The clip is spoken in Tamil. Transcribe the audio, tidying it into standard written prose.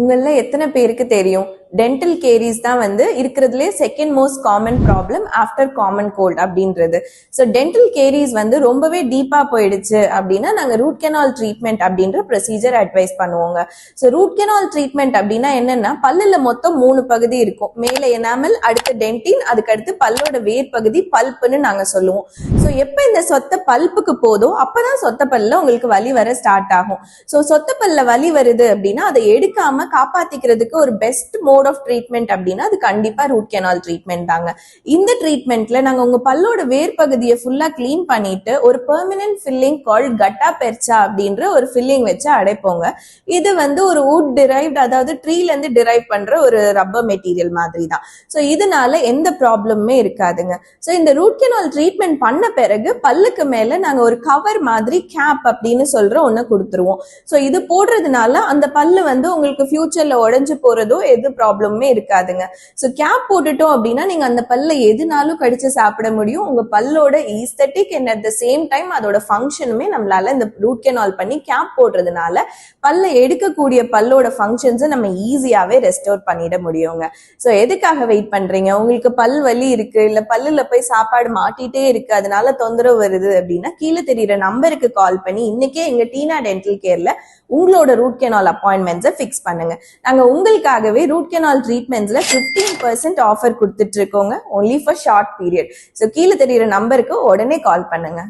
உங்கள எத்தனை பேருக்கு தெரியும் டென்டல் கேரிஸ் தான் வந்து இருக்கிறதுலே second most common problem after common gold அப்படின்றது. ஸோ டென்டல் கேரிஸ் வந்து ரொம்பவே டீப்பா போயிடுச்சு அப்படின்னா நாங்க ரூட் கெனால் ட்ரீட்மெண்ட் அப்படின்ற ப்ரொசீஜர் அட்வைஸ் பண்ணுவோங்க. ஸோ ரூட் கெனால் ட்ரீட்மெண்ட் அப்படின்னா என்னன்னா பல்லுல மொத்தம் 3 பகுதி இருக்கும். மேல எனாமல், அடுத்து டென்டின், அதுக்கு அடுத்து பல்லோட வேர் பகுதி பல்ப்புன்னு நாங்க சொல்லுவோம். ஸோ எப்ப இந்த சொத்த பல்ப்புக்கு போதோ அப்பதான் சொத்த பல்ல உங்களுக்கு வலி வர ஸ்டார்ட் ஆகும். ஸோ சொத்த பல்ல வலி வருது அப்படின்னா அதை எடுக்காம காப்பாத்திக்கிறதுக்கு ஒரு பெஸ்ட் மோட் ஆஃப் ட்ரீட்மெண்ட் அப்படின்னா அது கண்டிப்பா ரூட் கெனால் ட்ரீட்மெண்ட் தாங்க. இந்த ட்ரீட்மெண்ட்ல நாங்க உங்க பல்லோட வேர் பகுதியை ஃபுல்லா கிளீன் பண்ணிட்டு ஒரு பெர்மனன்ட் ஃபில்லிங் கால்ட் கட்டா பெர்ச்சா அப்படின்ற ஒரு ஃபில்லிங் வச்சு அடைப்போங்க. இது வந்து ஒரு வுட் டிரைவ்ட், அதாவது ட்ரீல இருந்து டிரைவ் பண்ற ஒரு ரப்பர் மெட்டீரியல் மாதிரி தான். ஸோ இதனால எந்த ப்ராப்ளமுமே இருக்காதுங்க. ஸோ இந்த ரூட் கெனால் ட்ரீட்மெண்ட் பண்ண பிறகு பல்லுக்கு மேல நாங்க ஒரு கவர் மாதிரி கேப் அப்படின்னு சொல்ற ஒண்ணு கொடுத்துருவோம். ஸோ இது போடுறதுனால அந்த பல்லு வந்து உங்களுக்கு ஃபியூச்சர்ல உடைஞ்சு போறதோ எது ப்ராப்ளமே இருக்காதுங்க. ஸோ கேப் போட்டுட்டோம் அப்படின்னா நீங்க அந்த பல்ல எதுனாலும் கடிச்சு சாப்பிட முடியும். உங்க பல்லோட aesthetic and at the same time அதோட ஃபங்க்ஷனுமே நம்மளால இந்த ரூட் கெனால் பண்ணி கேப் போடுறதுனால பல்ல எடுக்கக்கூடிய பல்லோட ஃபங்க்ஷன்ஸை நம்ம ஈஸியாவே ரெஸ்டோர் பண்ணிட முடியுங்க. ஸோ எதுக்காக வெயிட் பண்றீங்க? உங்களுக்கு பல் வலி இருக்கு, இல்ல பல்லுல போய் சாப்பாடு மாட்டிட்டே இருக்கு, அதனால தொந்தரவு வருது அப்படின்னா கீழே தெரியுற நம்பருக்கு கால் பண்ணி இன்னைக்கே எங்க டீனா டென்டல் கேர்ல உங்களோட ரூட் கெனால் அப்பாயின்மெண்ட்ஸை ஃபிக்ஸ் பண்ணுங்க. நாங்க உங்களுக்காகவே ரூட் கெனால் ட்ரீட்மெண்ட்ஸ்ல 15% ஆஃபர் கொடுத்துட்டு இருக்கோங்க, only for short period. So கீழே தெரியுற நம்பருக்கு உடனே கால் பண்ணுங்க.